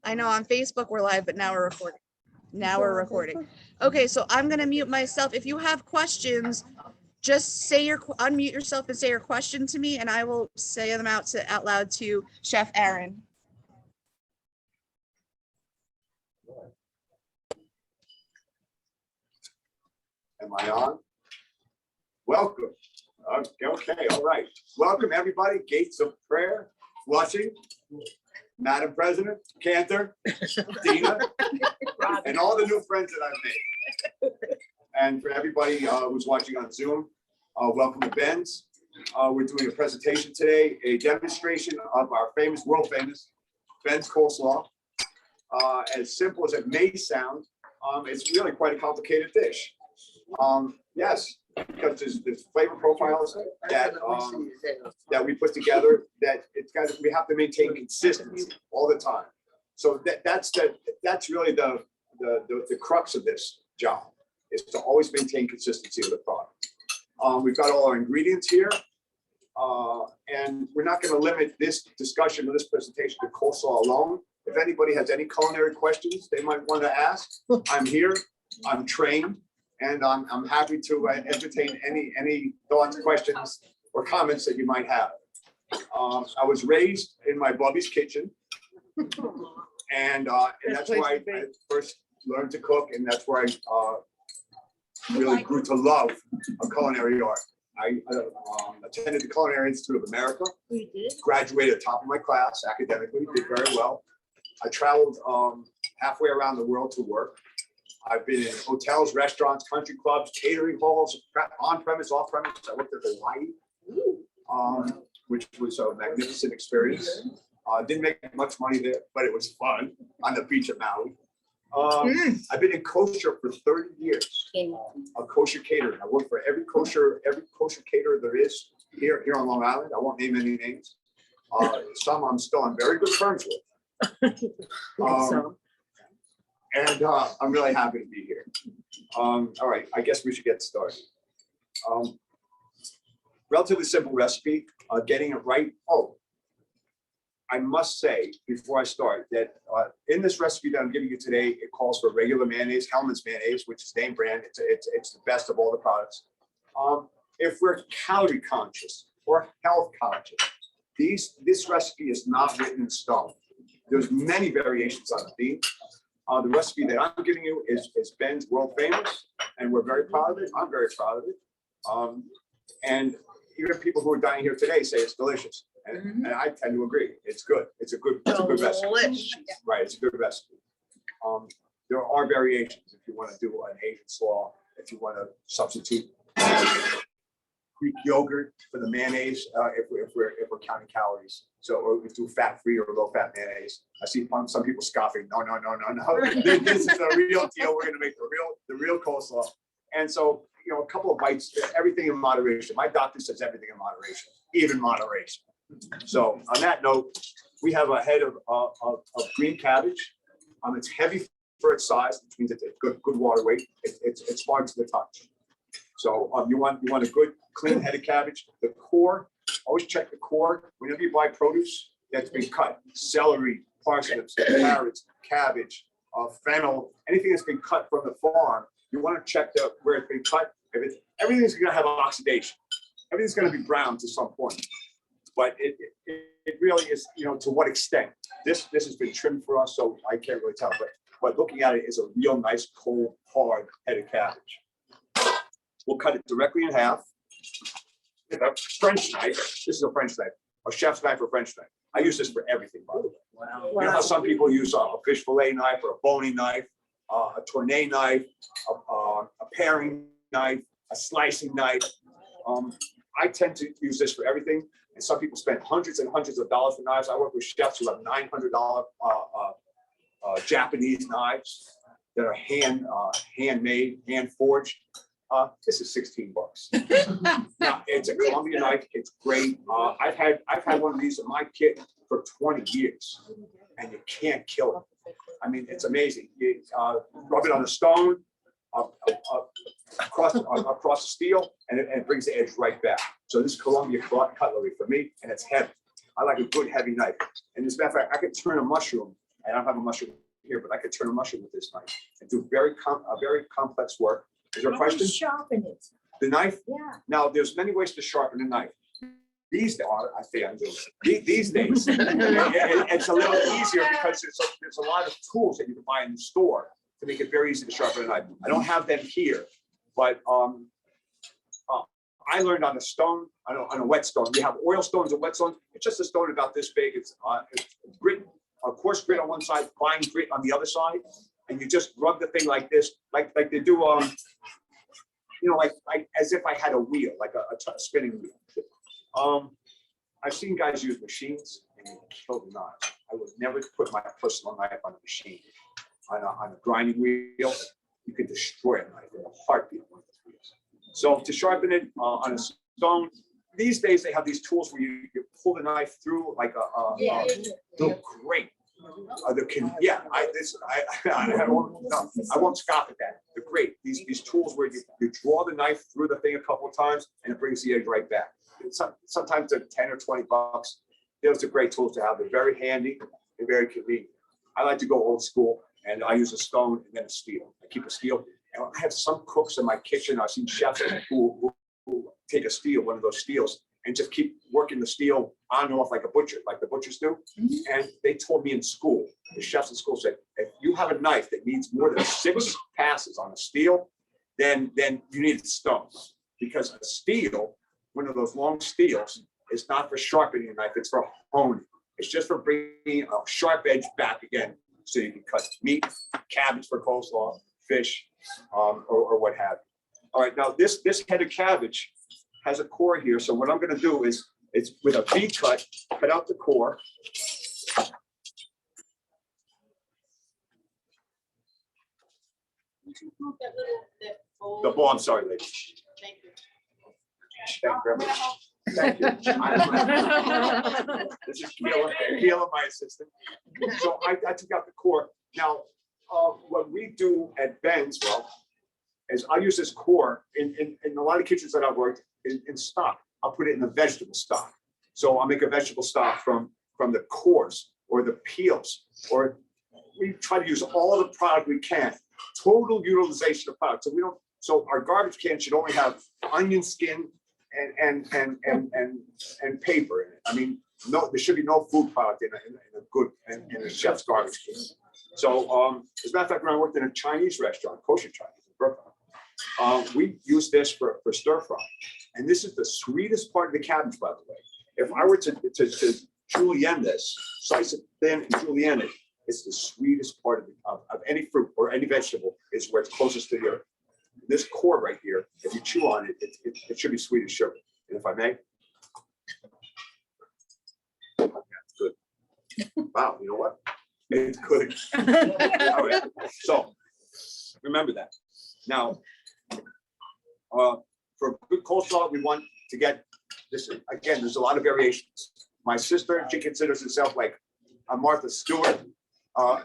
I know on Facebook we're live, but now we're recording. Now we're recording. Okay, so I'm gonna mute myself. If you have questions, just say unmute yourself and say your question to me, and I will say them out loud to Chef Aaron. Am I on? Welcome. Okay, all right. Welcome, everybody. Gates of Prayer, Flushing, Madam President, Cantor, Dina, and all the new friends that I've made. And for everybody who's watching on Zoom, welcome to Ben's. We're doing a presentation today, a demonstration of our famous, world famous, Ben's Coleslaw. As simple as it may sound, it's really quite a complicated dish. Yes, because there's flavor profiles that we put together that we have to maintain consistency all the time. So that's really the crux of this job, is to always maintain consistency of the product. We've got all our ingredients here, and we're not going to limit this discussion or this presentation to coleslaw alone. If anybody has any culinary questions they might want to ask, I'm here. I'm trained. And I'm happy to entertain any thoughts, questions, or comments that you might have. I was raised in my Bubby's kitchen, and that's where I first learned to cook, and that's where I really grew to love culinary art. I attended the Culinary Institute of America, graduated at the top of my class academically, did very well. I traveled halfway around the world to work. I've been in hotels, restaurants, country clubs, catering halls, on-premise, off-premise. I worked at Hawaii, which was a magnificent experience. Didn't make much money there, but it was fun on the beach at Maui. I've been in kosher for 30 years. A kosher catering. I work for every kosher caterer there is here on Long Island. I won't name any names. Some I'm still on very good terms with. And I'm really happy to be here. All right, I guess we should get started. Relatively simple recipe, getting it right. Oh, I must say before I start that in this recipe that I'm giving you today, it calls for regular mayonnaise, Hellmann's mayonnaise, which is name brand. It's the best of all the products. If we're calorie conscious or health conscious, this recipe is not written in stone. There's many variations on the theme. The recipe that I'm giving you is Ben's world famous, and we're very proud of it. I'm very proud of it. And even people who are dining here today say it's delicious, and I tend to agree. It's good. It's a good recipe. Right, it's a good recipe. There are variations if you want to do an Asian slaw, if you want to substitute Greek yogurt for the mayonnaise, if we're counting calories. So, or we do fat-free or low-fat mayonnaise. I see some people scoffing. No. This is the real deal. We're going to make the real coleslaw. And so, a couple of bites. Everything in moderation. My doctor says everything in moderation, even moderation. So, on that note, we have a head of green cabbage. It's heavy for its size, which means it's good water weight. It's hard to the touch. So, you want a good clean head of cabbage. The core. Always check the core. Whenever you buy produce that's been cut, celery, parsnips, carrots, cabbage, fennel, anything that's been cut from the farm, you want to check where it's been cut. Everything's going to have oxidation. Everything's going to be brown to some point. But it really is, to what extent. This has been trimmed for us, so I can't really tell. But looking at it is a real nice, cold, hard head of cabbage. We'll cut it directly in half. A French knife. This is a French knife, a chef's knife or French knife. I use this for everything, by the way. Wow. You know how some people use a fish fillet knife or a boning knife, a tournée knife, a paring knife, a slicing knife. I tend to use this for everything. And some people spend hundreds and hundreds of dollars for knives. I work with chefs who have $900 Japanese knives that are handmade, hand forged. This is $16. Now, it's a Colombian knife. It's great. I've had one of these in my kit for 20 years, and you can't kill it. I mean, it's amazing. You rub it on the stone, across the steel, and it brings the edge right back. So this is Colombian cutlery for me, and it's heavy. I like a good heavy knife. And as a matter of fact, I could turn a mushroom I don't have a mushroom here, but I could turn a mushroom with this knife and do very complex work. Is there a question? Sharpen it. The knife? Yeah. Now, there's many ways to sharpen a knife. These days, I say I'm doing it. These days, it's a little easier because there's a lot of tools that you can buy in the store to make it very easy to sharpen a knife. I don't have them here, but I learned on a stone, on a whetstone. We have oil stones and whetstones. It's just a stone about this big. It's grit, a coarse grit on one side, fine grit on the other side, and you just rub the thing like this, like they do. Like as if I had a wheel, like a spinning wheel. I've seen guys use machines and they kill the knives. I would never put my personal knife on a machine. On a grinding wheel, you could destroy a knife in a heartbeat. So to sharpen it on a stone, these days they have these tools where you pull the knife through like little grate. I won't scoff at that. They're great. These tools where you draw the knife through the thing a couple of times and it brings the edge right back. Sometimes they're 10 or 20 bucks. Those are great tools to have. They're very handy and very convenient. I like to go old school and I use a stone and then a steel. I keep a steel. And I have some cooks in my kitchen. I've seen chefs who take a steel, one of those steels, and just keep working the steel on and off like a butcher, like the butchers do. And they told me in school, the chefs in school said, if you have a knife that needs more than 6 passes on a steel, then you need a stone. Because a steel, one of those long steels, is not for sharpening a knife, it's for honing. It's just for bringing a sharp edge back again, so you can cut meat, cabbage for coleslaw, fish, or what have you. All right, now this head of cabbage has a core here. So what I'm going to do is, it's with a V cut out the core. The ball, I'm sorry, ladies. Thank you. Thank you very much. Thank you. This is Keila, my assistant. So I took out the core. Now, what we do at Ben's, is I use this core in a lot of kitchens that I've worked in stock. I'll put it in a vegetable stock. So I'll make a vegetable stock from the cores or the peels, or we try to use all the product we can. Total utilization of product. So our garbage can should only have onion skin and paper in it. I mean, no, there should be no food product in a chef's garbage can. So as a matter of fact, when I worked in a Chinese restaurant, kosher Chinese in Brooklyn, we use this for stir fry. And this is the sweetest part of the cabbage, by the way. If I were to julienne this, slice it thin and julienne it, it's the sweetest part of any fruit or any vegetable, is where it's closest to here. This core right here, if you chew on it, it should be sweet as sugar. And if I may. That's good. Wow, you know what? It's good. All right. So remember that. Now, for good coleslaw, we want to get this. Again, there's a lot of variations. My sister, she considers herself like a Martha Stewart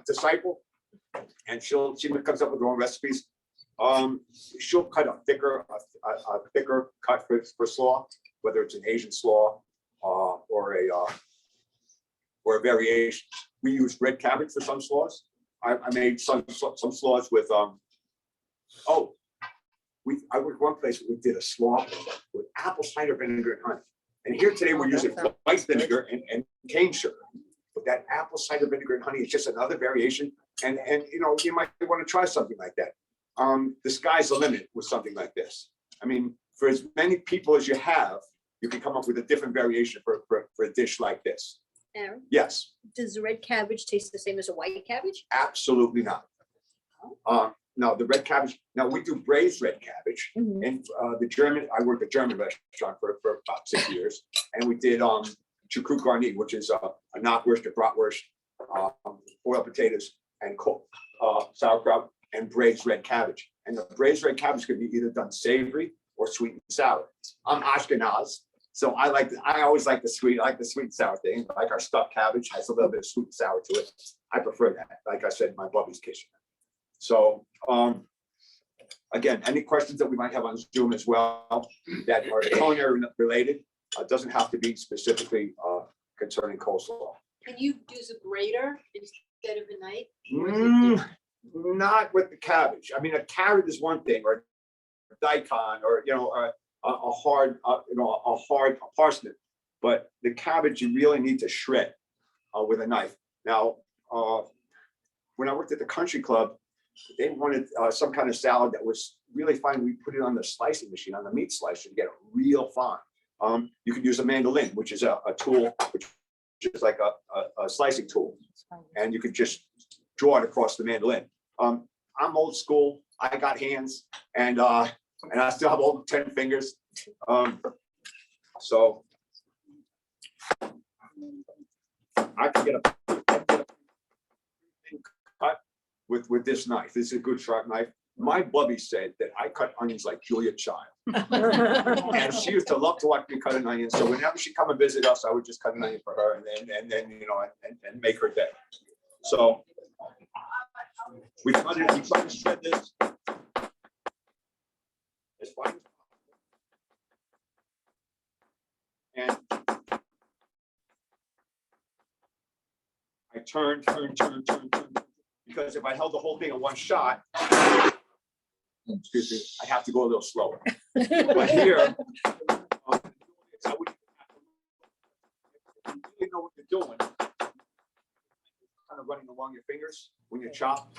disciple, and she comes up with her own recipes. She'll cut a thicker cut for slaw, whether it's an Asian slaw or a variation. We use red cabbage for some slaws. I made some slaws with I worked one place where we did a slaw with apple cider vinegar and honey. And here today we're using white vinegar and cane sugar. But that apple cider vinegar and honey is just another variation. And you might want to try something like that. The sky's the limit with something like this. I mean, for as many people as you have, you can come up with a different variation for a dish like this. Aaron, Yes, does the red cabbage taste the same as a white cabbage? absolutely not. No, the red cabbage. Now we do braised red cabbage, Mhm. and I worked at a German restaurant for about 6 years, and we did chucrut garni, which is a knockwurst, a bratwurst, boiled potatoes, and sauerkraut, and braised red cabbage. And the braised red cabbage could be either done savory or sweet and sour. I'm Ashkenaz, so I always like the sweet. I like the sweet and sour thing. Like our stuffed cabbage has a little bit of sweet and sour to it. I prefer that. Like I said, my Bubby's kitchen. So again, any questions that we might have on Zoom as well that are culinary related, doesn't have to be specifically concerning coleslaw. Can you use a grater dead of the night? Or is it different? Not with the cabbage. I mean, a carrot is one thing, or daikon, or a hard, a hard parsnip. But the cabbage you really need to shred with a knife. Now, when I worked at the country club, they wanted some kind of salad that was really fine. We put it on the slicing machine, on the meat slicer, to get it real fine. You could use a mandolin, which is a tool, which is like a slicing tool, and you could just draw it across the mandolin. I'm old school. I got hands, and I still have all 10 fingers. So I can get a cut with this knife. This is a good sharp knife. My bubby said that I cut onions like Julia Child. And she used to love to watch me cut an onion. So whenever she'd come and visit us, I would just cut an onion for her and then make her day. So we try to shred this as fine. And I turn, because if I held the whole thing in one shot, excuse me, I have to go a little slower. But here, I wouldn't have to, if you know what you're doing, kind of running along your fingers when you chop.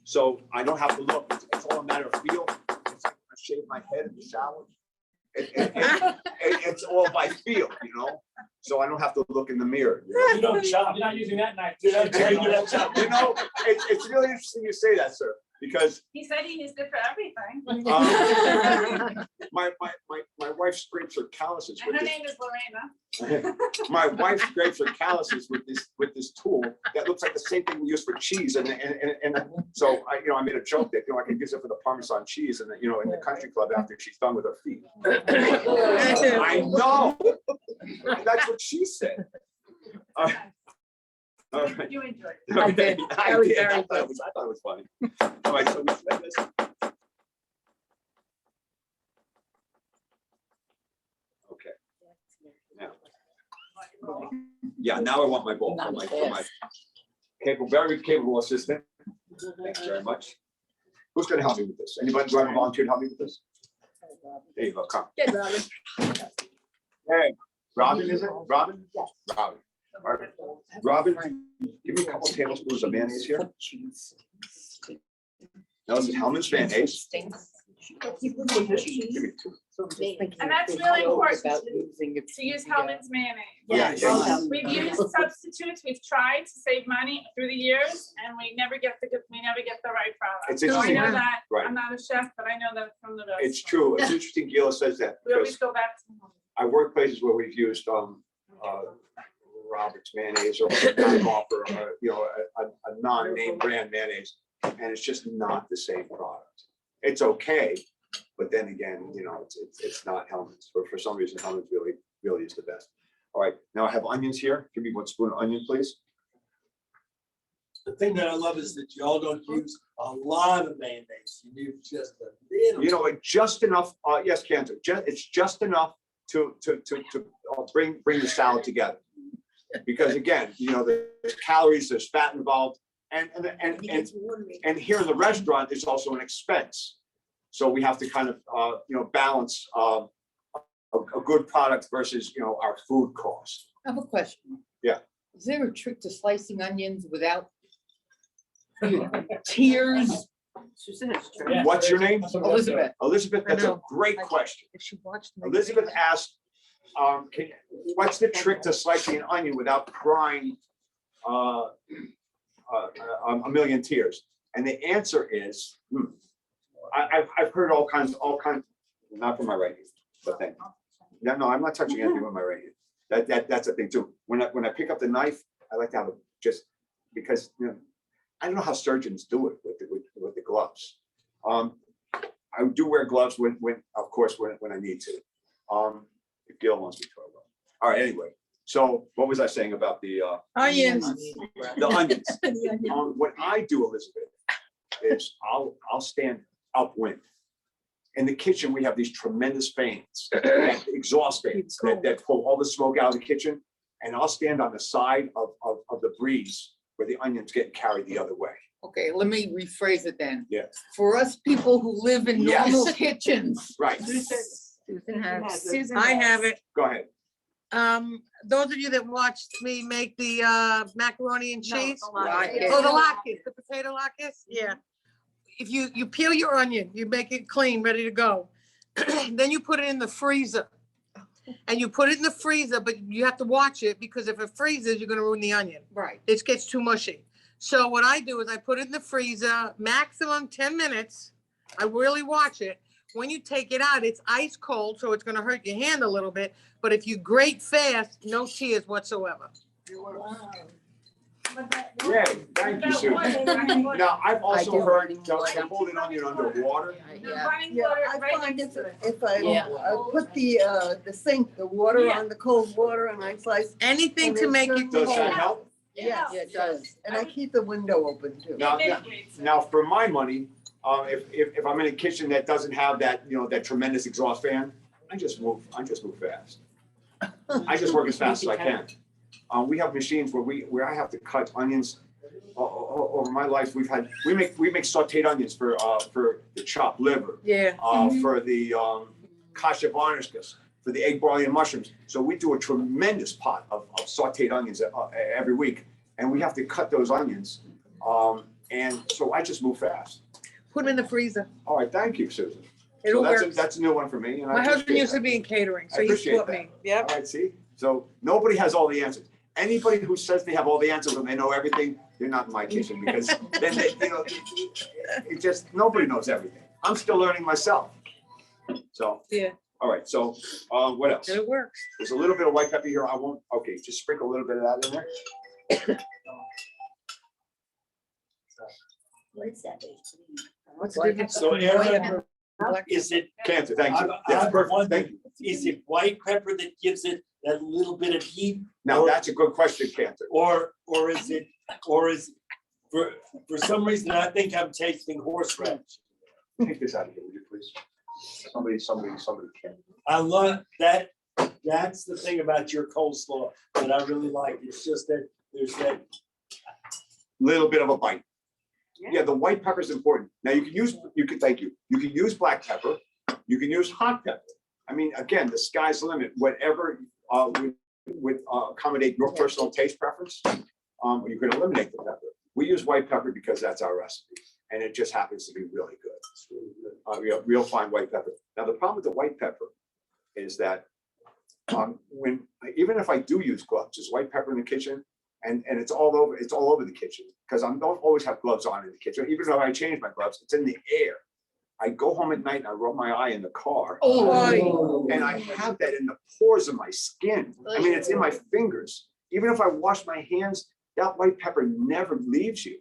So I don't have to look. It's all a matter of feel. It's like when I shave my head in the shower. It's all by feel, so I don't have to look in the mirror. You don't chop. You're not using that knife. It's really interesting you say that, sir, because He said he used it for everything. my wife scrapes her calluses And with her this. name is Lorena. My wife scrapes her calluses with this tool that looks like the same thing we use for cheese, and so I made a joke that I could use it for the Parmesan cheese, and in the country club after she's done with her feet. I know. That's what she said. All right. You enjoyed it. I did. did. That was I very thought it was funny. All right, so we shred this. Okay. Now, now I want my ball for my very capable assistant. Thanks very much. Who's going to help me with this? Anybody want to volunteer to help me with this? There you go. Come. Good, Robin. Hey, Robin, is it? Robin? Yes. Robin. All right. Robin, give me a couple tablespoons of mayonnaise here. Now this is Hellman's mayonnaise. Give me two. And that's really important to use Hellman's mayonnaise. Yeah. We've used substitutes. We've tried to save money through the years, and we never get the right product. It's So I interesting. know that. Right. I'm not a chef, but I know that from the rest. It's true. It's interesting Gila says that We always because go back to home. I work places where we've used Robert's mayonnaise or a non-name brand mayonnaise, and it's just not the same product. It's okay, but then again, it's not Hellman's. For some reason, Hellman's really is the best. All right, now I have onions here. Give me 1 spoon of onion, please. The thing that I love is that y'all don't use a lot of mayonnaise. You use just a little. Just enough. Yes, Cantor. It's just enough to bring the salad together. Because again, there's calories, there's fat involved, and here in the restaurant, there's also an expense. So we have to kind of balance a good product versus our food cost. I have a question. Yeah. Is there a trick to slicing onions without tears? Yeah. What's your name? Elizabeth. Elizabeth, that's a great question. If she watched. Elizabeth asked, what's the trick to slicing an onion without crying a million tears? And the answer is, I've heard all kinds, not from my right hand, but then, no, I'm not touching anything with my right hand. That's a thing too. When I pick up the knife, I like to have it because I don't know how surgeons do it with the gloves. I do wear gloves when I need to. If Gil wants me to, I will. All right, anyway. So what was I saying about the Onions. the onions? What I do, Elizabeth, is I'll stand upwind. In the kitchen, we have these tremendous fans, exhaust fans that pull all the smoke out of the kitchen. And I'll stand on the side of the breeze where the onion's getting carried the other way. Okay, let me rephrase it then. Yeah. For us people who live in Yes. normal kitchens. Right, Susan has. Susan I has. have it. go ahead. Those of you that watched me make the macaroni and cheese. latkes. Oh, the latkes, the potato latkes, yeah. If you peel your onion, you make it clean, ready to go. Then you put it in the freezer. And you put it in the freezer, but you have to watch it because if it freezes, you're gonna ruin the onion. Right. It gets too mushy. So what I do is I put it in the freezer, maximum 10 minutes. I really watch it. When you take it out, it's ice cold, so it's gonna hurt your hand a little bit. But if you grate fast, no tears whatsoever. Yay, thank you, Susan. Now, I've also do heard running to water. hold an onion under water. The Yeah. running Yeah, water I right find next if, to it. if I Yeah. put the sink, the water Yeah. on the cold water and I slice. Anything and to it's make just it Does that cold. help? Yes, Yeah, it does. and I keep the window open too. Now, It now- mitigates it. now, for my money, if I'm in a kitchen that doesn't have that, that tremendous exhaust fan, I just move fast. I just work as fast as I can. We have machines where I have to cut onions. Over my life, we make sauteed onions for the chopped liver, Yeah. for the kasha varnishkas, for the egg, barley, and mushrooms. So we do a tremendous pot of sauteed onions every week, and we have to cut those onions. And so I just move fast. Put them in the freezer. All right, thank you, Susan. It'll So work. that's a new one for me. And I My husband appreciate used to that. be in catering, I so he appreciate taught that. me. Yep. All right, see, so nobody has all the answers. Anybody who says they have all the answers and they know everything, they're not in my kitchen because then it just, nobody knows everything. I'm still learning myself. So. Yeah. All right, so, what else? It works. There's a little bit of white pepper here. I won't, okay, just sprinkle a little bit of that in there. What is that? What's the difference? So between Aaron, white pepper and black Is it, Cancer, thank you. I That's have perfect, one thank you. is it white pepper that gives it that little bit of heat? Now, that's a good question, Cantor. Or is for some reason, I think I'm tasting horseradish. Take this out of here, would you please? Somebody can. I love that. That's the thing about your coleslaw that I really like. It's just that there's that. Little bit of a bite. Yeah, the white pepper is important. Now you can thank you. You can use black pepper. You can use hot pepper. I mean, again, the sky's the limit. Whatever would accommodate your personal taste preference, you can eliminate the pepper. We use white pepper because that's our recipe, and it just happens to be really good. Real fine white pepper. Now the problem with the white pepper is that even if I do use gloves, there's white pepper in the kitchen. And it's all over the kitchen because I don't always have gloves on in the kitchen. Even though I change my gloves, it's in the air. I go home at night and I rub my eye in the car. And I have that in the pores of my skin. I mean, it's in my fingers. Even if I wash my hands, that white pepper never leaves you,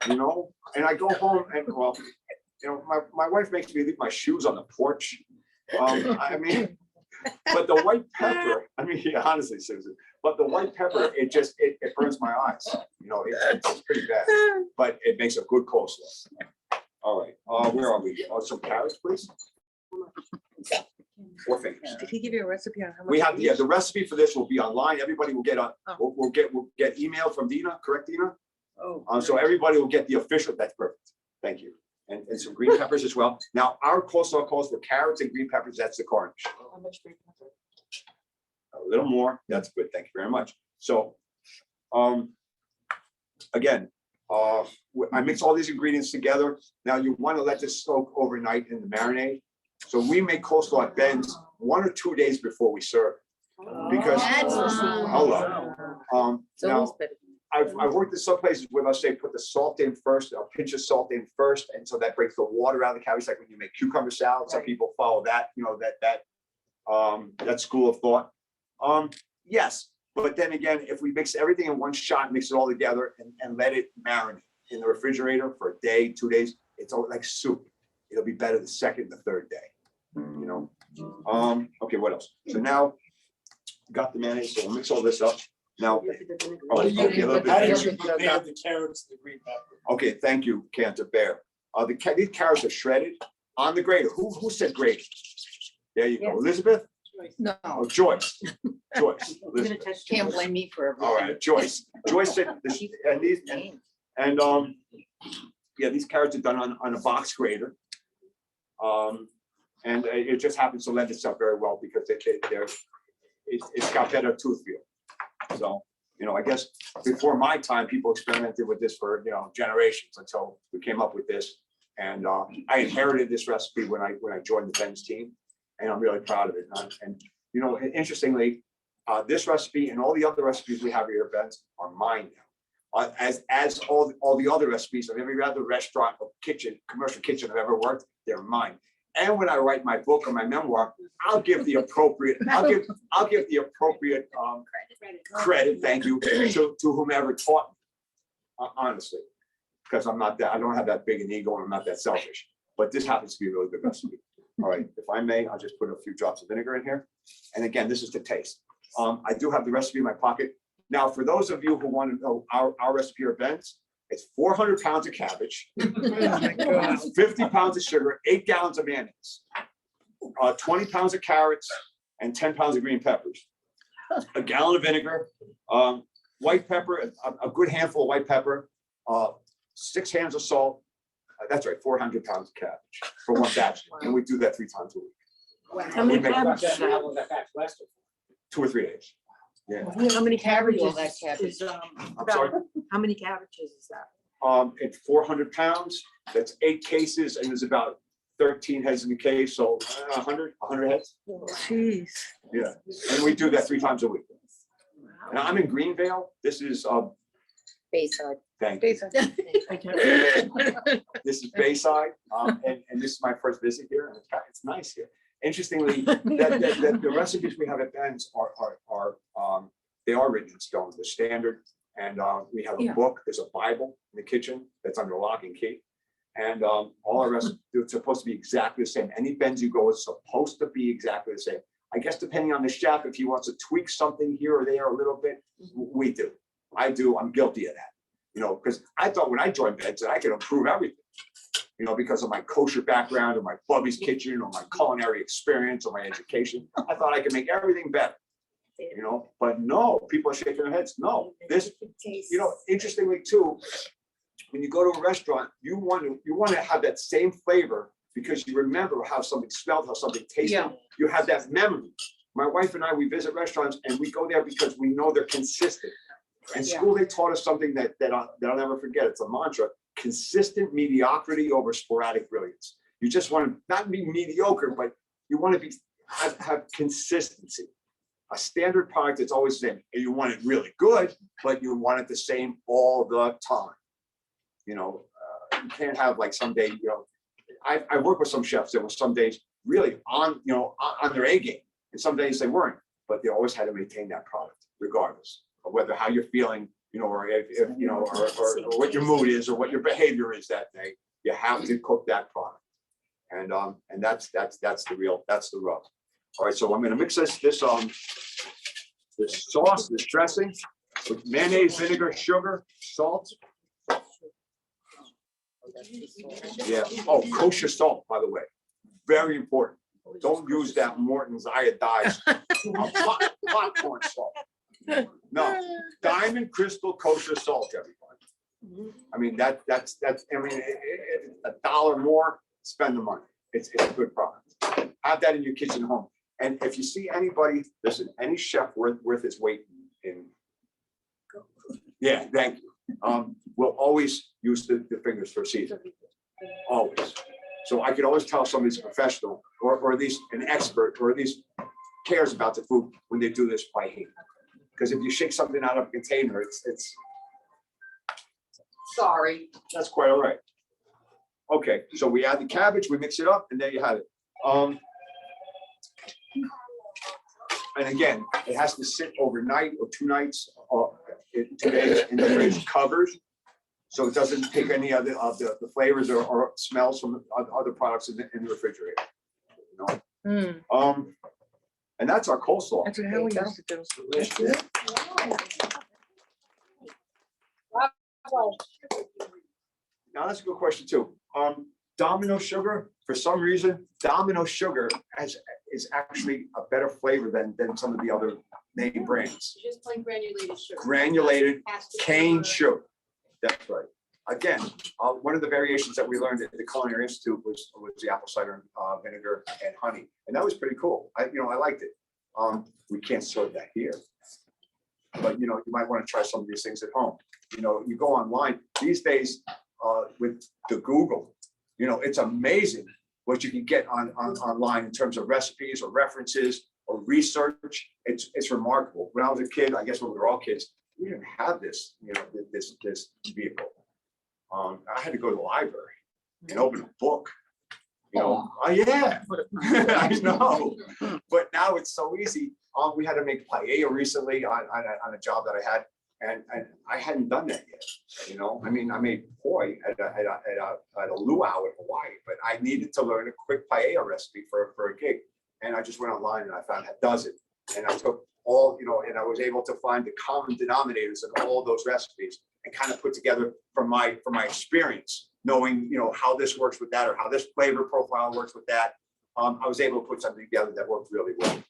And I go home and my wife makes me leave my shoes on the porch. I mean, but the white pepper, yeah, honestly, Susan, but the white pepper, it burns my eyes. It's pretty bad, but it makes a good coleslaw. All right, where are we? Some carrots, please. 4 fingers. Did he give you a recipe on how much? We have, the recipe for this will be online. Everybody will get we'll get email from Dina, correct, Dina? Oh. So everybody will get the official, that's perfect. Thank you. And some green peppers as well. Now, our coleslaw calls for carrots and green peppers. That's the garnish. How much green pepper? A little more. That's good. Thank you very much. So, again, I mix all these ingredients together. Now you want to let this soak overnight in the marinade. So we make coleslaw at Ben's 1 or 2 days before we serve. Because, hello. Now, I've worked in some places where they'll say put the salt in first, a pinch of salt in first, and so that breaks the water out of the cabbage, like when you make cucumber salad. Some people follow that, that school of thought. Yes, but then again, if we mix everything in one shot, mix it all together and let it marinate in the refrigerator for a day, 2 days, it's all like soup. It'll be better the second, the third day, Okay, what else? So now got the mayonnaise, so we'll mix all this up. Now, How do okay, a little bit you there. prepare the carrots, the green pepper? Okay, thank you, Cantor Bear. These carrots are shredded on the grater. Who said grater? There you go. Elizabeth, No, Oh, Joyce, Joyce. listen. can't blame me for everything. All right, Joyce. Joyce said, and these, and, yeah, these carrots are done on a box grater. And it just happens to lend itself very well because it's got better tooth feel. So, you know, I guess before my time, people experimented with this for, you know, generations until we came up with this. And I inherited this recipe when I joined the Ben's team, and I'm really proud of it. And you know, interestingly, this recipe and all the other recipes we have here at Ben's are mine now. As all the other recipes of every other restaurant or kitchen, commercial kitchen I've ever worked, they're mine. And when I write my book or my memoir, I'll give the appropriate credit, thank you, to whomever taught me. Honestly, because I don't have that big an ego and I'm not that selfish. But this happens to be a really good recipe. All right, if I may, I'll just put a few drops of vinegar in here. And again, this is to taste. I do have the recipe in my pocket. Now, for those of you who want to know our recipe or Ben's, it's 400 pounds of cabbage, 50 pounds of sugar, 8 gallons of mayonnaise, 20 pounds of carrots, and 10 pounds of green peppers, a gallon of vinegar, white pepper, a good handful of white pepper, 6 hands of salt. That's right, 400 pounds of cabbage for one batch. And we do that 3 times a week. How many We make cabbages? 2 or 3 days. Yeah. How many cabbages All that cabbage. is, I'm sorry. how many cabbages is that? It's 400 pounds. That's 8 cases, and there's about 13 heads in the case, so 100 heads. Jeez. Yeah, and we do that 3 times a week. And I'm in Greenvale. This is Bayside. thank you. This is Bayside, and this is my first visit here, and it's nice here. Interestingly, the recipes we have at Ben's are they are written in stone, the standard, and we have a book. There's a Bible in the kitchen that's under lock and key, and all our recipes it's supposed to be exactly the same. Any Ben's you go is supposed to be exactly the same. I guess depending on the chef, if he wants to tweak something here or there a little bit, we do. I do. I'm guilty of that. You know, because I thought when I joined Ben's that I could improve everything. You know, because of my kosher background or my Bubby's Kitchen or my culinary experience or my education, I thought I could make everything better. You know, but no, people are shaking their heads. No, this, you know, interestingly too, when you go to a restaurant, you want to have that same flavor because you remember how something smelled, how something tasted. Yeah. You have that memory. My wife and I, we visit restaurants and we go there because we know they're consistent. In school, they taught us something that I'll never forget. It's a mantra: consistent mediocrity over sporadic brilliance. You just want to not be mediocre, but you want to have consistency. A standard product that's always the same. And you want it really good, but you want it the same all the time. You know, you can't have like some day, you know, I work with some chefs that were some days really on their A game, and some days they weren't, but they always had to maintain that product regardless of whether how you're feeling, you know, or if you know, or what your mood is or what your behavior is that day. You have to cook that product, and that's the rub. All right, so I'm going to mix this sauce, this dressing, with mayonnaise, vinegar, sugar, salt. Yeah. Oh, kosher salt, by the way, very important. Don't use that Morton's iodized popcorn salt. No, diamond crystal kosher salt, everybody. I mean that's I mean $1 more, spend the money. It's a good product. Have that in your kitchen at home. And if you see anybody, listen, any chef worth his weight in. Yeah, thank you. We'll always use the fingers for seasoning. Always. So I could always tell somebody's a professional or at least an expert or at least cares about the food when they do this by hand. Because if you shake something out of a container, it's Sorry. that's quite all right. Okay, so we add the cabbage, we mix it up, and there you have it. And again, it has to sit overnight or 2 nights, 2 days in the fridge covered, so it doesn't take any of the flavors or smells from other products in the refrigerator. You know? And that's our coleslaw. That's how we used to do. Now that's a good question too. Domino sugar, for some reason, Domino sugar is actually a better flavor than some of the other name brands. Just plain granulated sugar. Granulated Has to be cane sugar. sugar. That's right. Again, one of the variations that we learned at the Culinary Institute was the apple cider vinegar and honey, and that was pretty cool. I liked it. We can't serve that here, but you might want to try some of these things at home. You go online these days with the Google. It's amazing what you can get online in terms of recipes or references or research. It's remarkable. When I was a kid, I guess when we were all kids, we didn't have this, this vehicle. I had to go to the library and open a book. Oh yeah, I know. But now it's so easy. We had to make paella recently on a job that I had, and I hadn't done that yet. I made poi at a luau in Hawaii, but I needed to learn a quick paella recipe for a gig, and I just went online and I found that does it, and I took all and I was able to find the common denominators of all those recipes and kind of put together from my experience, knowing how this works with that or how this flavor profile works with that. I was able to put something together that worked really well.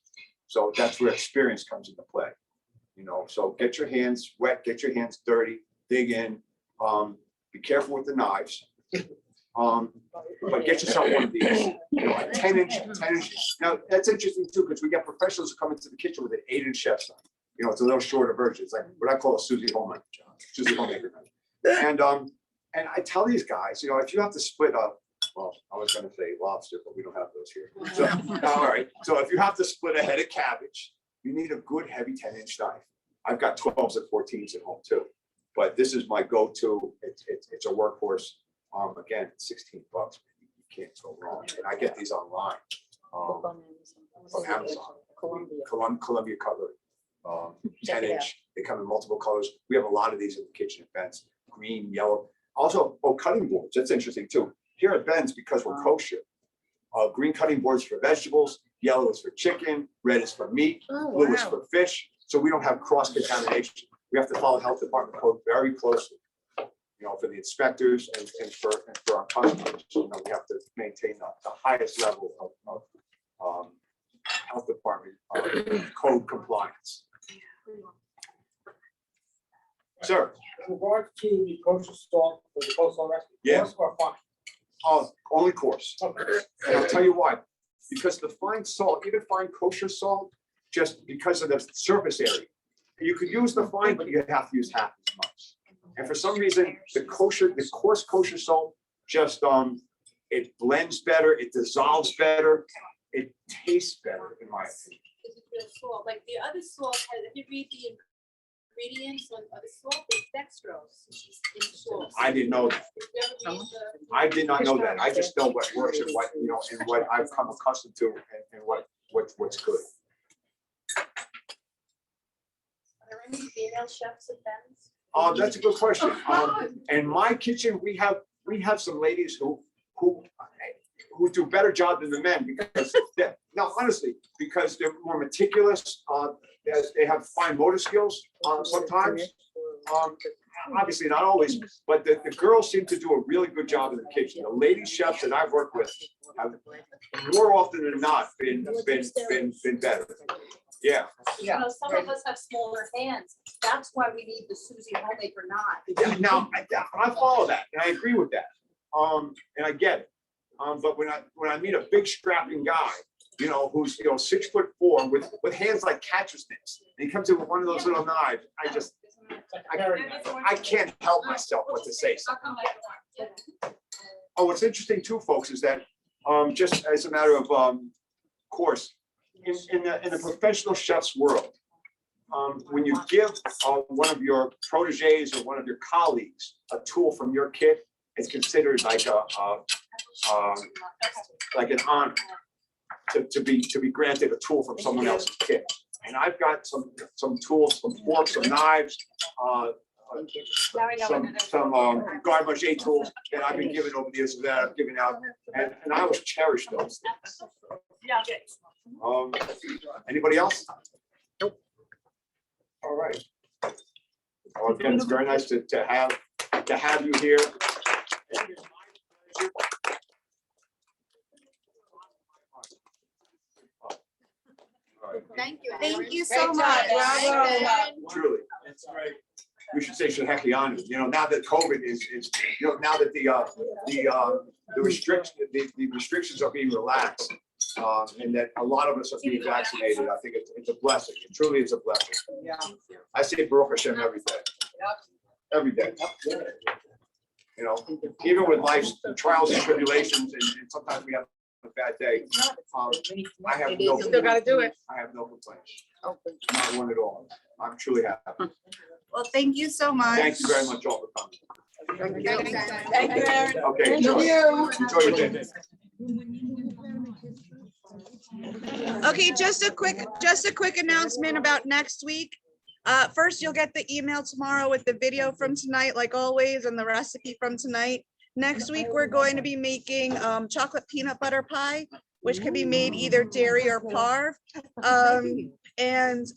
So that's where experience comes into play. So get your hands wet, get your hands dirty, dig in. Be careful with the knives. But get yourself one of these, a 10-inch. Now that's interesting too, because we get professionals who come into the kitchen with an 8-inch chef's knife. It's a little shorter version. It's like what I call a Susie homemaker, knife. And I tell these guys, if you have to split up, well, I was going to say lobster, but we don't have those here. So, all right. So if you have to split a head of cabbage, you need a good heavy 10-inch knife. I've got 12s and 14s at home too, but this is my go-to. It's a workhorse. Again, $16. You can't go wrong. And I get these online from Amazon. Columbia cutlery, 10-inch. They come in multiple colors. We have a lot of these in the kitchen at Ben's. Green, yellow. Also, cutting boards. That's interesting too. Here at Ben's, because we're kosher, green cutting boards for vegetables, yellow is for chicken, red is for meat, blue is for fish. So we don't have cross-contamination. We have to follow health department code very closely, for the inspectors and for our customers. We have to maintain the highest level of health department code compliance. Sir. In regard to the kosher salt for the coleslaw recipe, Yeah. coarse or fine? Only coarse. And I'll tell you why. Because the fine salt, even fine kosher salt, just because of the surface area, you could use the fine, but you have to use half as much. And for some reason, the coarse kosher salt just it blends better, it dissolves better, it tastes better, in my opinion. Is it real salt? Like the other salt, if you read the ingredients on the salt, it's dextrose in salt. I didn't know that. If you ever read the- I did not know that. I just know what works and what, and what I've come accustomed to and what's good. Are there any female chefs at Ben's? That's a good question. In my kitchen, we have some ladies who do a better job than the men because honestly, because they're more meticulous. They have fine motor skills sometimes. Obviously not always, but the girls seem to do a really good job in the kitchen. The lady chefs that I've worked with have more often than not been better. Yeah. Some of us have smaller hands. That's why we need the Susie homemaker knife. Yeah, now I follow that and I agree with that. And I get it. But when I meet a big strapping guy, who's 6'4" with hands like catcher's mitts, and he comes in with one of those little knives, I can't help myself but to say something. Oh, what's interesting too, folks, is that just as a matter of course, in the professional chef's world, when you give one of your proteges or one of your colleagues a tool from your kit, it's considered like an honor to be granted a tool from someone else's kit. And I've got some tools, some forks, some knives, some garde-manger tools that I've been given over the years that I've given out, and I always cherish those things. Yeah, okay. Anybody else? Nope. All right. Well, again, it's very nice to have you here. And it's my pleasure. Thank you. Thank you Great so job, much. bravo. Truly. That's great. We should say Shehecheyanu. You know, now that COVID is, you know, now that the restrictions are being relaxed, and that a lot of us are being vaccinated, I think it's a blessing. It truly is a blessing. Yeah. I say Baruch Hashem every day. Every day. You know, even with life's trials and tribulations, and sometimes we have a bad day. I have no. Still gotta do it. I have no complaints. Not one at all. I'm truly happy. Well, thank you so much. Thank you very much all for coming. Thank you, Aaron. Okay, enjoy. Enjoy your day. Okay, just a quick announcement about next week. First, you'll get the email tomorrow with the video from tonight, like always, and the recipe from tonight. Next week, we're going to be making chocolate peanut butter pie, which can be made either dairy or parve. And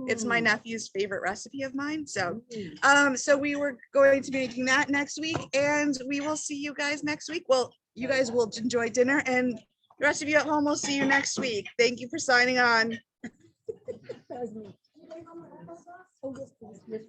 it's my nephew's favorite recipe of mine. So, so we were going to be making that next week, and we will see you guys next week. Well, you guys will enjoy dinner, and the rest of you at home will see you next week. Thank you for signing on.